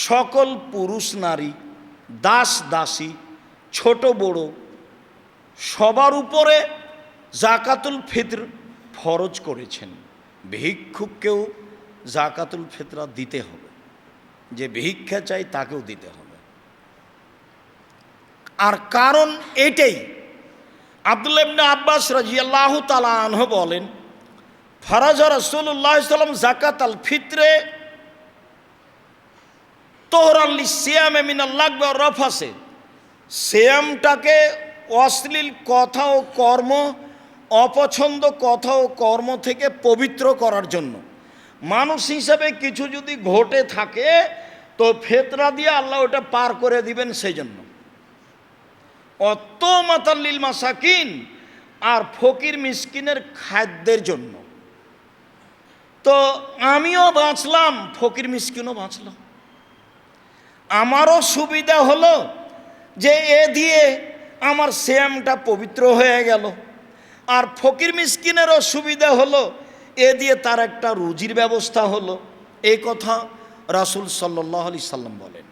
সকল পুরুষ নারী, দাস দাসী, ছোট বড় সবার উপরে জাকাতুল ফিতর ফরজ করেছেন। ভিক্ষুককেও জাকাতুল ফিতরা দিতে হবে, যে ভিক্ষা চাই তাকেও দিতে হবে। আর কারণ এটাই, আব্দুল্লাহ ইবনে আব্বাস রাদিয়াল্লাহু তাআলা আনহু বলেন, ফারাজা রাসূলুল্লাহ সাল্লাল্লাহু আলাইহি ওয়াসাল্লাম যাকাতাল ফিতরে তোহরান লিসিয়ামে মিনাল লাগবি ওয়ার রাফাসে, সিয়ামটাকে অশ্লীল কথা ও কর্ম, অপছন্দ কথা ও কর্ম থেকে পবিত্র করার জন্য। মানুষ হিসাবে কিছু যদি ঘটে থাকে তো ফিতরা দিয়ে আল্লাহ ওটা পার করে দিবেন, সেই জন্য। অত মাতাল্লিল মাসাকিন, আর ফকির মিসকিনের খাদ্যের জন্য। তো আমিও বাঁচলাম, ফকির মিসকিনও বাঁচলাম, আমারও সুবিধা হলো যে এ দিয়ে আমার সিয়ামটা পবিত্র হয়ে গেল, আর ফকির মিসকিনেরও সুবিধা হলো, এ দিয়ে তার একটা রুজির ব্যবস্থা হলো। এই কথা রাসূল সাল্লাল্লাহু আলাইহি সাল্লাম বলেন।